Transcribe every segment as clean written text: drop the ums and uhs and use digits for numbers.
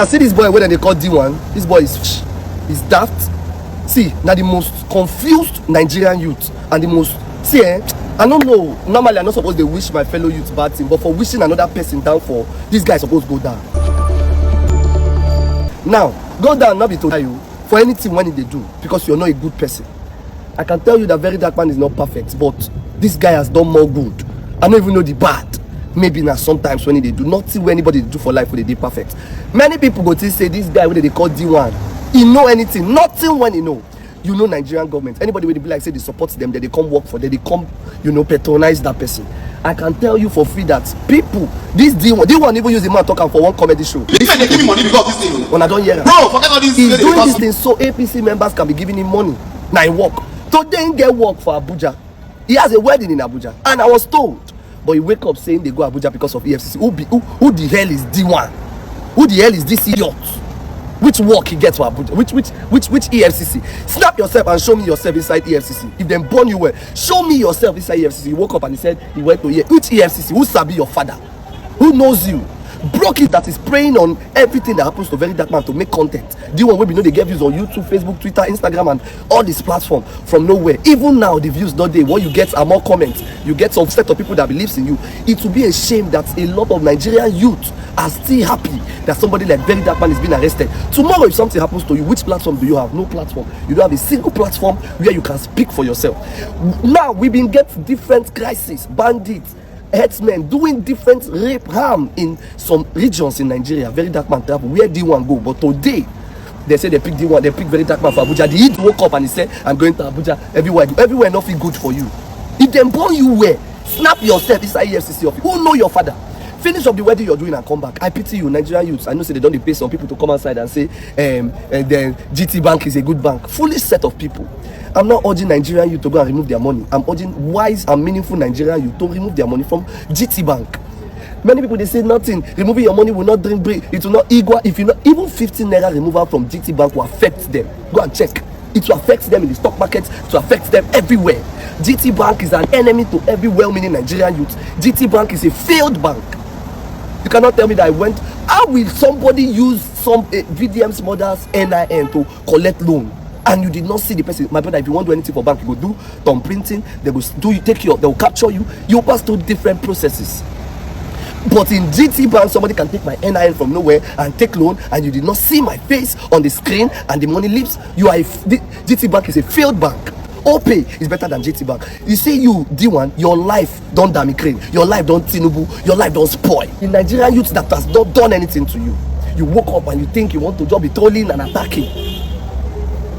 I see this boy when they call D1. This boy is daft. See, now the most confused Nigerian youth and the most I don't know. Normally, I'm not supposed to wish my fellow youth bad thing, but for wishing another person down, for this guy is supposed to go down. Now, go down, not be told you for anything when they do, because you're not a good person. I can tell you that very dark man is not perfect, but this guy has done more good. I don't even know the bad. Maybe now sometimes when they do nothing when anybody do for life when they do perfect. Many people go to say this guy when they call D1, he know anything, nothing when he know. You know Nigerian government. Anybody will be like say they support them, that they come work for them, they come, patronize that person. I can tell you for free that people, this D1 even use the man talking for one comedy show. This man they give me money because of this thing. When I don't hear it. Bro, forget all this. He's doing this thing so APC members can be giving him money. Now he work. Today he get work for Abuja. He has a wedding in Abuja. And I was told. But he wake up saying they go Abuja because of EFCC. Who the hell is D1? Who the hell is this idiot? Which work he gets for Abuja? Which EFCC? Snap yourself and show me yourself inside EFCC. If them born you well, show me yourself inside EFCC. He woke up and he said he went to which EFCC? Who sabi your father? Who knows you? Broke it that is preying on everything that happens to very dark man to make content. D1 wey we know they get views on YouTube, Facebook, Twitter, Instagram, and all these platforms from nowhere. Even now the views not there. What you get are more comments. You get some set of people that believes in you. It will be a shame that a lot of Nigerian youth are still happy that somebody like very dark man is being arrested. Tomorrow, if something happens to you, which platform do you have? No platform. You don't have a single platform where you can speak for yourself. Now we've been getting different crises, bandits, headsmen doing different rape harm in some regions in Nigeria. Very dark man travel where D1 go, but today they say they pick D1, they pick very dark man for Abuja. The heat woke up and he said, I'm going to Abuja. Everywhere nothing good for you. If them born you where, snap yourself inside EFCC office. Who know your father? Finish up the wedding you're doing and come back. I pity you, Nigerian youths. I know say they don't pay some people to come outside and say the GT Bank is a good bank. Foolish set of people. I'm not urging Nigerian youth to go and remove their money. I'm urging wise and meaningful Nigerian youth to remove their money from GT Bank. Many people they say nothing. Removing your money will not bring. It will not equal. If you not even 15 naira removal from GT Bank will affect them. Go and check. It will affect them in the stock market. It will affect them everywhere. GT Bank is an enemy to every well-meaning Nigerian youth. GT Bank is a failed bank. You cannot tell me that I went. How will somebody use some VDM's mother's NIN to collect loan? And you did not see the person. My brother, if you want to do anything for bank, you go do thumb printing. They will they will capture you. You pass through different processes. But in GT Bank, somebody can take my NIN from nowhere and take loan, and you did not see my face on the screen, and the money leaves. GT Bank is a failed bank. OPay is better than GT Bank. You see, you D1, your life don't damn Ukraine, your life don't Tinubu, your life don't spoil. The Nigerian youth that has not done anything to you, you woke up and you think you want to just be trolling and attacking.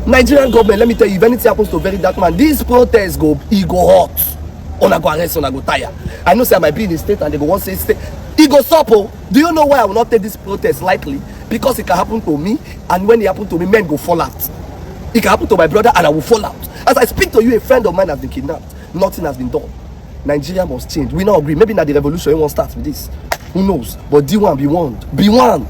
Nigerian government, let me tell you, if anything happens to very dark man, this protest go hot. Una go arrest, una go tire. I know say I might be in the state and they go want to say it go stop. Do you know why I will not take this protest lightly? Because it can happen to me, and when it happen to me, men go fall out. It can happen to my brother and I will fall out. As I speak to you, a friend of mine has been kidnapped. Nothing has been done. Nigeria must change. We not agree. Maybe now the revolution won't start with this. Who knows? But D1 be warned. Be warned.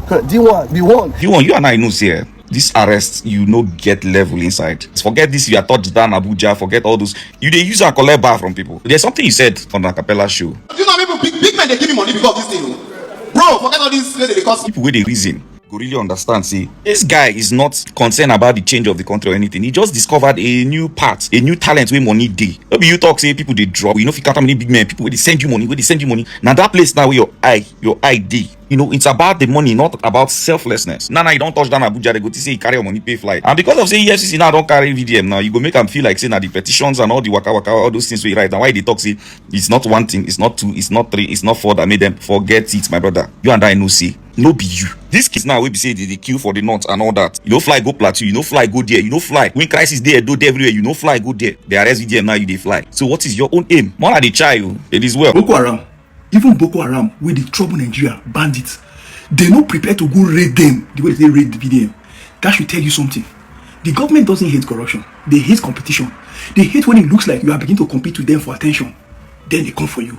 D1 be warned. D1, you and I know here. This arrest, you no get level inside. Forget this, you are touchdown Abuja, forget all those. You they use and collect bar from people. There's something you said on the Capella show. Do you know people, big men, they give me money because of this thing. Bro, forget all this, they cost. People with the reason, go really understand, see, this guy is not concerned about the change of the country or anything. He just discovered a new path, a new talent where money day. Maybe you talk, say people they drop. You know if you count how many big men, people where they send you money, Now that place now where your ID. You know, it's about the money, not about selflessness. Now you don't touch down Abuja, they go to say you carry your money, pay flight. And because of say EFCC now don't carry VDM now, you go make them feel like saying that the petitions and all the waka, all those things we write. And why they talk say it's not one thing, it's not two, it's not three, it's not four that made them forget it, my brother. You and I know say, no be you. This case now we be say the queue for the north and all that. You know fly go plateau, you know fly go there, you know fly. When crisis there, do everywhere, you know fly go there. They arrest VDM now you they fly. So what is your own aim? More like the child, it is well. Boko Haram, even Boko Haram, where they trouble Nigeria, bandits. They not prepared to go raid them the way they raid the VDM. That should tell you something. The government doesn't hate corruption. They hate competition. They hate when it looks like you are beginning to compete with them for attention. Then they come for you.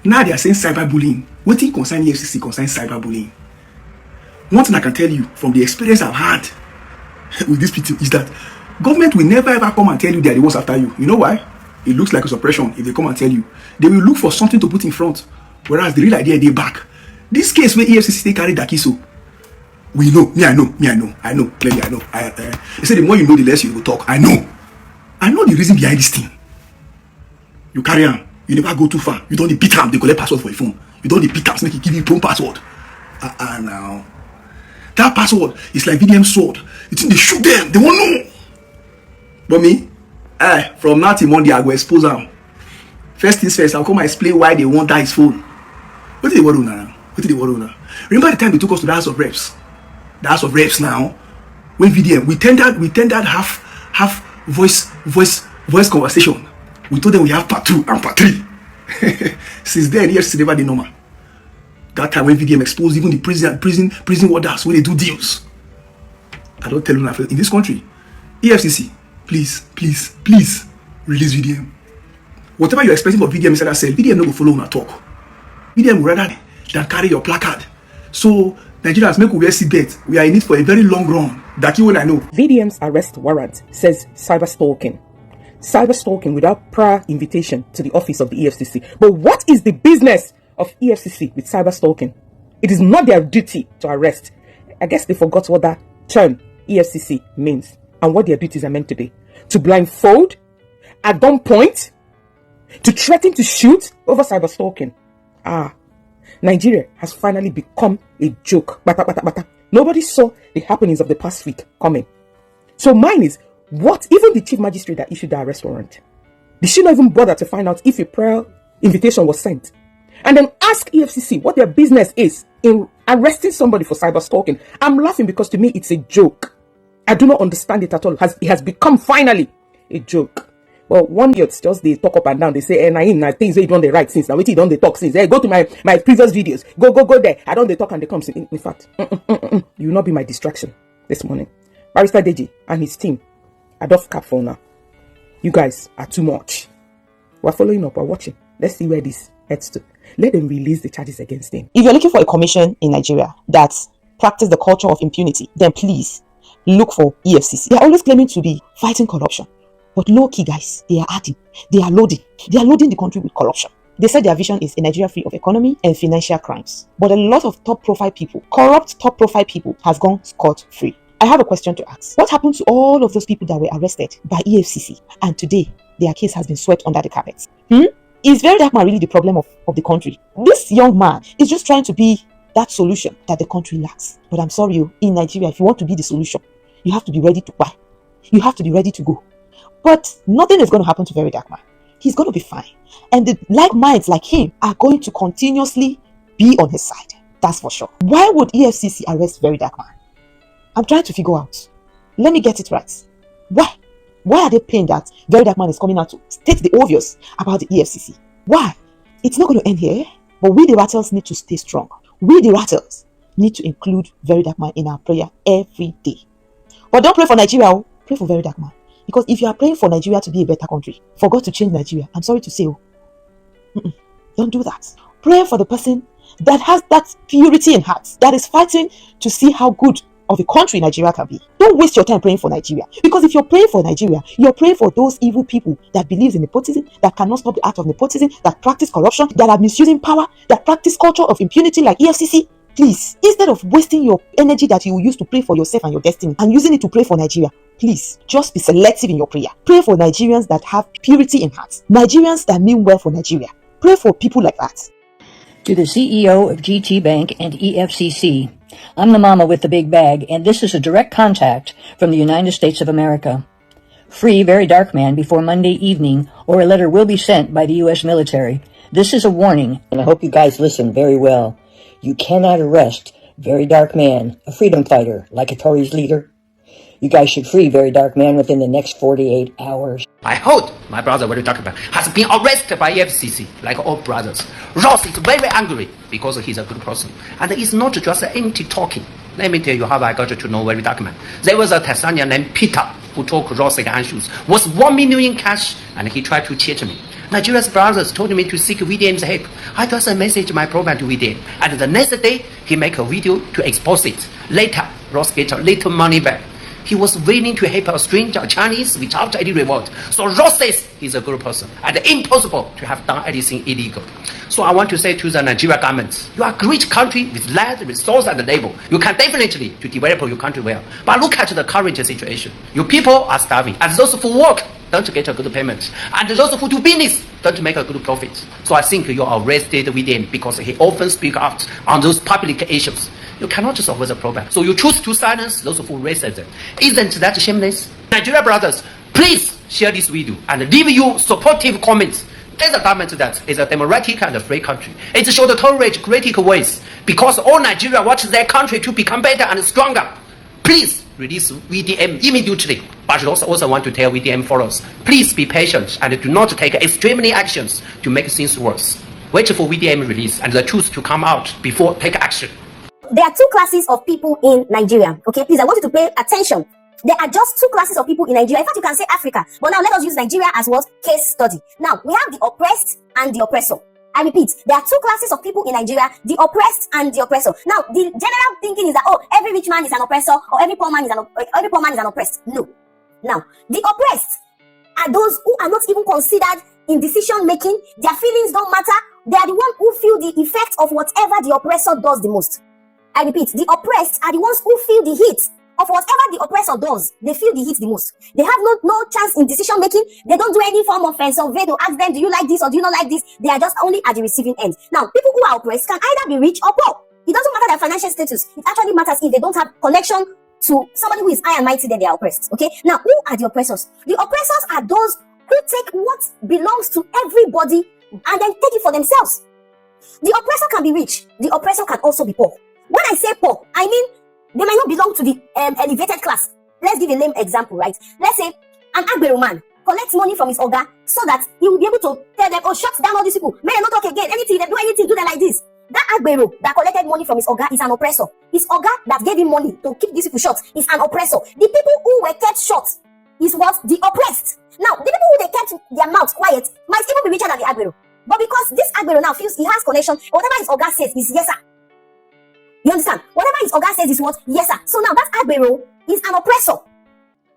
Now they are saying cyberbullying. What thing concern EFCC concerns cyberbullying? One thing I can tell you from the experience I've had with these people is that government will never ever come and tell you they are the ones after you. You know why? It looks like a suppression if they come and tell you. They will look for something to put in front. Whereas the real idea, they back. This case where EFCC they carry Dakiso, We know. Me, I know. Clearly, I know. They say the more you know, the less you will talk. I know the reason behind this thing. You carry on. You never go too far. You don't need beat them. They collect password for your phone. You don't need beat them. Make it give you your own password. Now. That password is like VDM sword. You think they shoot them. They won't know. But me, from now till Monday, I go expose them. First things first, I'll come and explain why they want that his phone. What did they want to do now? Remember the time they took us to the House of Reps? The House of Reps now. When VDM, we tendered half voice conversation. We told them we have part 2 and part 3. Since then, EFCC never did normal. That time when VDM exposed even the prison warders when they do deals. I don't tell you nothing. In this country, EFCC, please release VDM. Whatever you're expecting for VDM inside that cell, VDM no go follow on a talk. VDM rather than carry your placard. So Nigerians make we wear seatbelt. We are in it for a very long run. That you and I know. VDM's arrest warrant says cyber stalking. Cyber stalking without prior invitation to the office of the EFCC. But what is the business of EFCC with cyber stalking? It is not their duty to arrest. I guess they forgot what that term EFCC means and what their duties are meant to be. To blindfold, at gunpoint, to threaten to shoot over cyber stalking. Nigeria has finally become a joke. Nobody saw the happenings of the past week coming. So mine is, what even the chief magistrate that issued the arrest warrant, did she not even bother to find out if a prior invitation was sent? And then ask EFCC what their business is in arresting somebody for cyber stalking. I'm laughing because to me it's a joke. I do not understand it at all. It has become finally a joke. Well, one year just they talk up and down. They say, na things they don't they write since. Now wait, don't they talk since. Go to my previous videos. Go there. I don't they talk and they come. In fact, you will not be my distraction this morning. Barrister Deji and his team are off cap for now. You guys are too much. We're following up. We're watching. Let's see where this heads to. Let them release the charges against them. If you're looking for a commission in Nigeria that practice the culture of impunity, then please look for EFCC. They are always claiming to be fighting corruption. But low-key, guys, they are adding. They are loading the country with corruption. They said their vision is a Nigeria free of economy and financial crimes. But a lot of top-profile people, corrupt top-profile people, has gone scot-free. I have a question to ask. What happened to all of those people that were arrested by EFCC and today their case has been swept under the carpet? Is Very Dark Man really the problem of the country? This young man is just trying to be that solution that the country lacks. But I'm sorry, in Nigeria, if you want to be the solution, you have to be ready to buy. You have to be ready to go. But nothing is going to happen to Very Dark Man. He's going to be fine. And the like minds like him are going to continuously be on his side. That's for sure. Why would EFCC arrest Very Dark Man? I'm trying to figure out. Let me get it right. Why? Why are they paying that Very Dark Man is coming out to state the obvious about the EFCC? Why? It's not going to end here. But we the Rattles need to stay strong. We the Rattles need to include Very Dark Man in our prayer every day. But don't pray for Nigeria. Pray for Very Dark Man. Because if you are praying for Nigeria to be a better country, for God to change Nigeria, I'm sorry to say, don't do that. Pray for the person that has that purity in heart, that is fighting to see how good of a country Nigeria can be. Don't waste your time praying for Nigeria. Because if you're praying for Nigeria, you're praying for those evil people that believes in nepotism, that cannot stop the act of nepotism, that practice corruption, that are misusing power, that practice culture of impunity like EFCC. Please, instead of wasting your energy that you will use to pray for yourself and your destiny and using it to pray for Nigeria, please, just be selective in your prayer. Pray for Nigerians that have purity in heart. Nigerians that mean well for Nigeria. Pray for people like that. To the CEO of GT Bank and EFCC, I'm the mama with the big bag, and this is a direct contact from the United States of America. Free Very Dark Man before Monday evening, or a letter will be sent by the U.S. military. This is a warning, and I hope you guys listen very well. You cannot arrest Very Dark Man, a freedom fighter, like a Tory's leader. You guys should free Very Dark Man within the next 48 hours. I heard my brother Very Dark Man has been arrested by EFCC, like all brothers. Ross is very angry because he's a good person. And it's not just empty talking. Let me tell you how I got to know Very Dark Man. There was a Tanzanian named Peter who took Ross answers, was 1 million in cash, and he tried to cheat me. Nigeria's brothers told me to seek VDM's help. I just messaged my program to VDM, and the next day, he make a video to expose it. Later, Ross get a little money back. He was willing to help a stranger Chinese without any reward. So Ross says he's a good person and impossible to have done anything illegal. So I want to say to the Nigeria government, you are a great country with land, resource, and labor. You can definitely to develop your country well. But look at the current situation. Your people are starving, and those who work don't get a good payment, and those who do business don't make a good profit. So I think you are arrested with him because he often speaks out on those public issues. You cannot solve the problem. So you choose to silence those who raise them. Isn't that shameless? Nigeria brothers, please share this video and leave your supportive comments. Tell the government that it's a democratic and a free country. It should tolerate critical ways because all Nigeria wants their country to become better and stronger. Please release VDM immediately. But I also want to tell VDM followers, please be patient and do not take extremely actions to make things worse. Wait for VDM release and the truth to come out before take action. There are two classes of people in Nigeria. Okay, please, I want you to pay attention. There are just two classes of people in Nigeria. In fact, you can say Africa. But now let us use Nigeria as what? Case study. Now, we have the oppressed and the oppressor. I repeat, there are two classes of people in Nigeria, the oppressed and the oppressor. Now, the general thinking is that, oh, every rich man is an oppressor or every poor man is an oppressed. No. Now, the oppressed are those who are not even considered in decision making. Their feelings don't matter. They are the ones who feel the effect of whatever the oppressor does the most. I repeat, the oppressed are the ones who feel the heat of whatever the oppressor does. They feel the heat the most. They have no chance in decision making. They don't do any form of survey to ask them, do you like this or do you not like this? They are just only at the receiving end. Now, people who are oppressed can either be rich or poor. It doesn't matter their financial status. It actually matters if they don't have connection to somebody who is high and mighty, then they are oppressed. Okay? Now, who are the oppressors? The oppressors are those who take what belongs to everybody and then take it for themselves. The oppressor can be rich. The oppressor can also be poor. When I say poor, I mean they might not belong to the elevated class. Let's give a lame example, right? Let's say an Agbero man collects money from his oga so that he will be able to tell them, oh, shut down all these people. May they not talk again. Anything, they do anything, do them like this. That Agbero that collected money from his oga is an oppressor. His oga that gave him money to keep these people short is an oppressor. The people who were kept short is what? The oppressed. Now, the people who they kept their mouths quiet might even be richer than the Agbero. But because this Agbero now feels he has connection, whatever his oga says is yes, sir. You understand? Whatever his oga says is what? Yes, sir. So now that Agbero is an oppressor.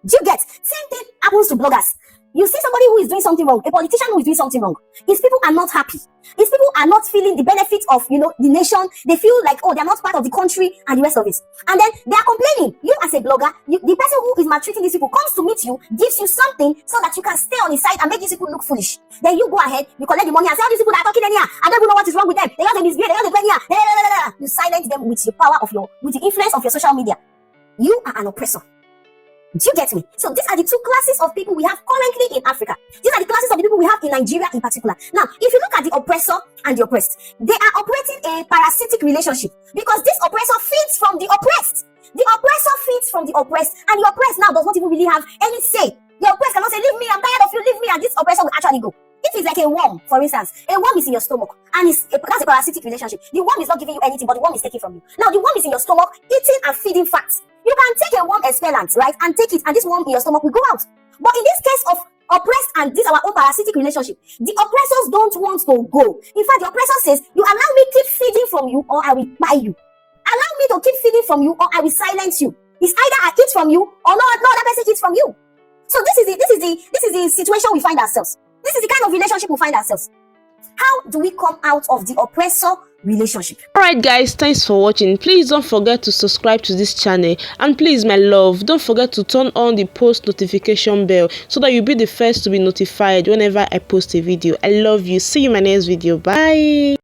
Do you get? Same thing happens to bloggers. You see somebody who is doing something wrong, a politician who is doing something wrong. His people are not happy. His people are not feeling the benefits of, the nation. They feel like, oh, they're not part of the country and the rest of it. And then they are complaining. You as a blogger, the person who is maltreating these people comes to meet you, gives you something so that you can stay on his side and make these people look foolish. Then you go ahead, you collect the money and say, all these people that are talking in here, I don't even know what is wrong with them. They have a misbehave, they have a plan here. You silence them with the power of with the influence of your social media. You are an oppressor. Do you get me? So these are the two classes of people we have currently in Africa. These are the classes of the people we have in Nigeria in particular. Now, if you look at the oppressor and the oppressed, they are operating a parasitic relationship because this oppressor feeds from the oppressed. The oppressor feeds from the oppressed, and the oppressed now does not even really have any say. The oppressed cannot say, leave me, I'm tired of you, leave me, and this oppressor will actually go. If it's like a worm, for instance, a worm is in your stomach, and that's a parasitic relationship. The worm is not giving you anything, but the worm is taking from you. Now, the worm is in your stomach, eating and feeding fats. You can take a worm expellant, right, and take it, and this worm in your stomach will go out. But in this case of oppressed and this our own parasitic relationship, the oppressors don't want to go. In fact, the oppressor says, you allow me keep feeding from you, or I will buy you. Allow me to keep feeding from you, or I will silence you. It's either I eat from you, or no other person eats from you. So this is the situation we find ourselves. This is the kind of relationship we find ourselves. How do we come out of the oppressor relationship? Alright guys, thanks for watching. Please don't forget to subscribe to this channel, and please, my love, don't forget to turn on the post notification bell so that you'll be the first to be notified whenever I post a video. I love you. See you in my next video. Bye.